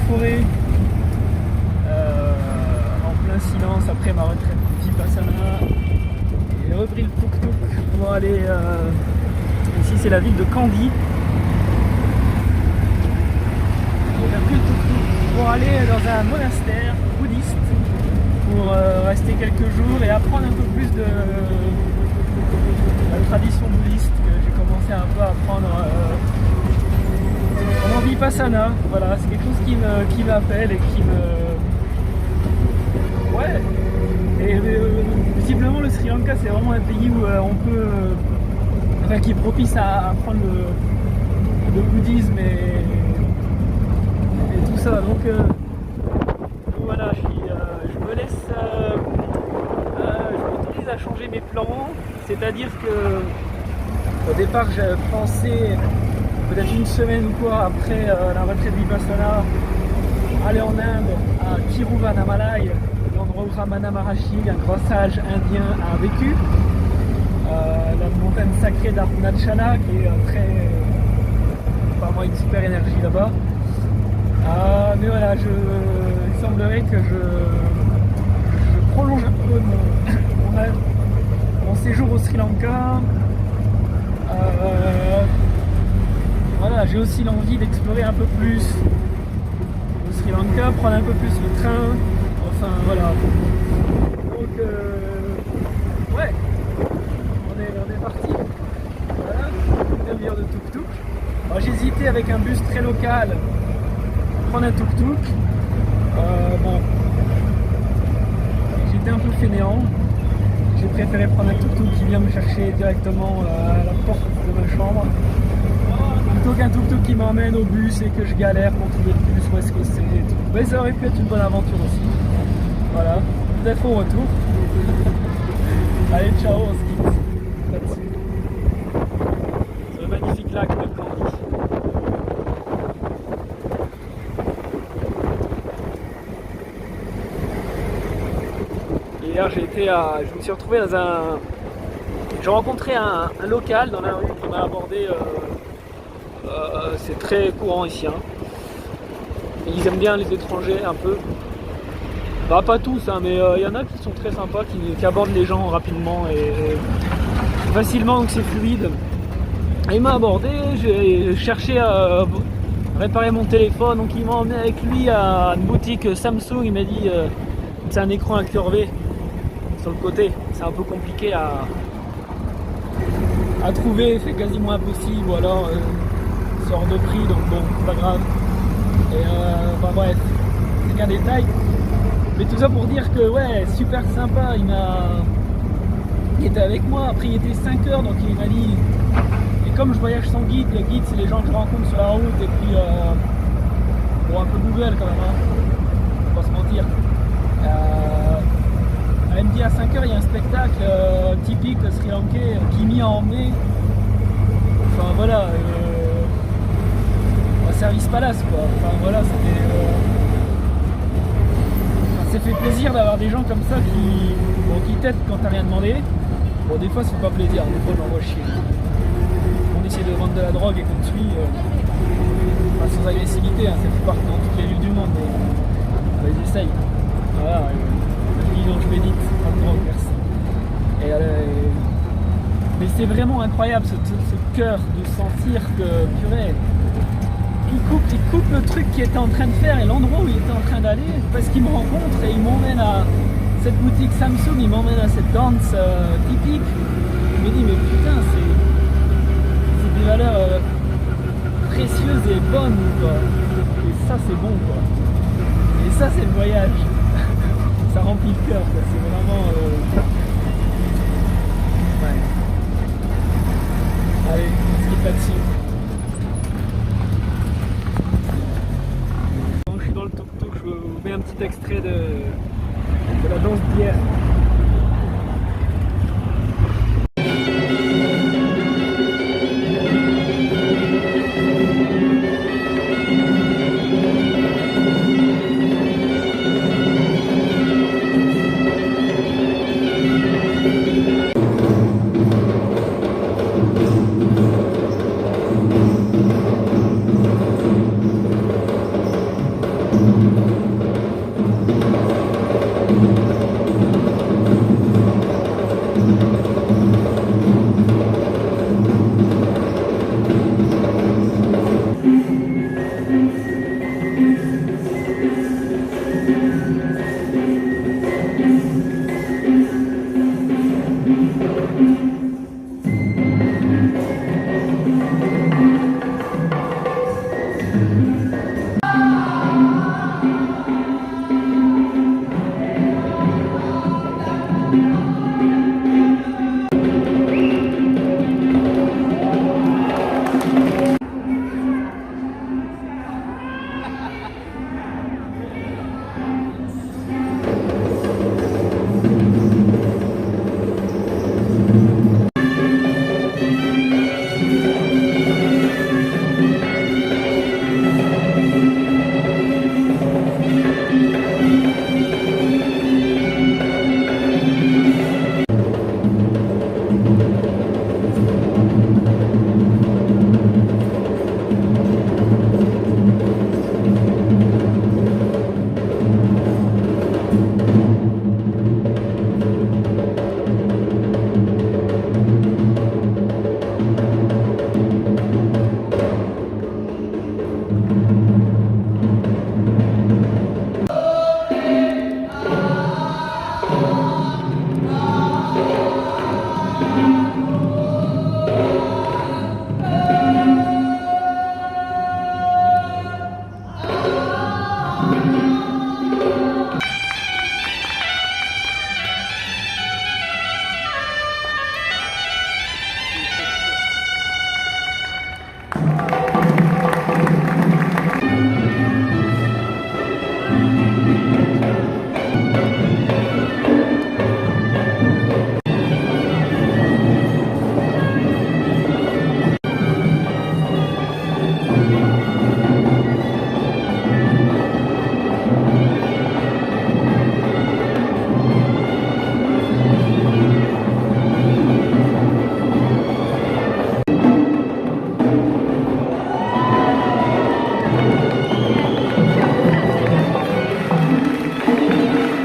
forêt, en plein silence après ma retraite Vipassana. Et j'ai repris le tuk-tuk pour aller, ici c'est la ville de Kandy. J'ai repris le tuk-tuk pour aller dans un monastère bouddhiste pour rester quelques jours et apprendre un peu plus de la tradition bouddhiste que j'ai commencé un peu à apprendre en Vipassana. Voilà, c'est quelque chose qui m'appelle et qui me... Ouais. Et visiblement le Sri Lanka c'est vraiment un pays où on peut... enfin qui est propice à apprendre le bouddhisme et tout ça. Donc voilà, je me laisse... je m'autorise à changer mes plans. C'est-à-dire que au départ j'ai pensé peut-être une semaine ou quoi après la retraite Vipassana aller en Inde à Tiruvannamalai, l'endroit où Ramana Maharshi, un grand sage indien, a vécu, la montagne sacrée d'Arunachala qui est apparemment une super énergie là-bas. Mais voilà, il semblerait que je prolonge un peu mon séjour au Sri Lanka. Voilà, j'ai aussi l'envie d'explorer un peu plus le Sri Lanka, prendre un peu plus le train. Enfin voilà. Donc ouais, on est parti. Voilà, une demi-heure de tuk-tuk. Alors j'ai hésité avec un bus très local, prendre un tuk-tuk. Bon, j'étais un peu fainéant. J'ai préféré prendre un tuk-tuk qui vient me chercher directement à la porte de ma chambre. Plutôt qu'un tuk-tuk qui m'emmène au bus et que je galère pour trouver le bus, où est-ce que c'est et tout. Mais ça aurait pu être une bonne aventure aussi. Voilà, peut-être au retour. Allez, ciao, on se quitte là-dessus. C'est le magnifique lac de Kandy. Hier, je me suis retrouvé dans j'ai rencontré un local dans la rue qui m'a abordé. C'est très courant ici. Hein. Ils aiment bien les étrangers un peu. Bah, pas tous, hein, mais il y en a qui sont très sympas, qui abordent les gens rapidement et facilement, donc c'est fluide. Et il m'a abordé, j'ai cherché à réparer mon téléphone, donc il m'a emmené avec lui à une boutique Samsung. Il m'a dit c'est un écran incurvé sur le côté, c'est un peu compliqué à trouver, c'est quasiment impossible, ou alors c'est hors de prix, donc bon, c'est pas grave. Et bah bref, c'est qu'un détail. Mais tout ça pour dire que ouais, super sympa, il était avec moi, après il était 5h, donc il m'a dit, et comme je voyage sans guide, le guide c'est les gens que je rencontre sur la route, et puis bon, un peu Google quand même, hein, faut pas se mentir. Elle me dit à 5h il y a un spectacle typique sri lankais qui m'y a emmené. Enfin voilà, un service palace quoi. Enfin voilà, ça fait plaisir d'avoir des gens comme ça qui t'aident quand t'as rien demandé. Bon, des fois ça fait pas plaisir, des fois j'envoie chier. On essaie de vendre de la drogue et qu'on te suit, sans agressivité, hein, ça fait partie dans toutes les villes du monde, mais ils essayent. Voilà, donc je médite, pas de drogue, merci. Mais c'est vraiment incroyable ce cœur de sentir que, purée, il coupe le truc qu'il était en train de faire et l'endroit où il était en train d'aller, parce qu'il me rencontre et il m'emmène à cette boutique Samsung, il m'emmène à cette danse typique. Il me dit mais putain, c'est des valeurs précieuses et bonnes quoi. Et ça c'est bon quoi. Et ça c'est le voyage. Ça remplit le cœur, c'est vraiment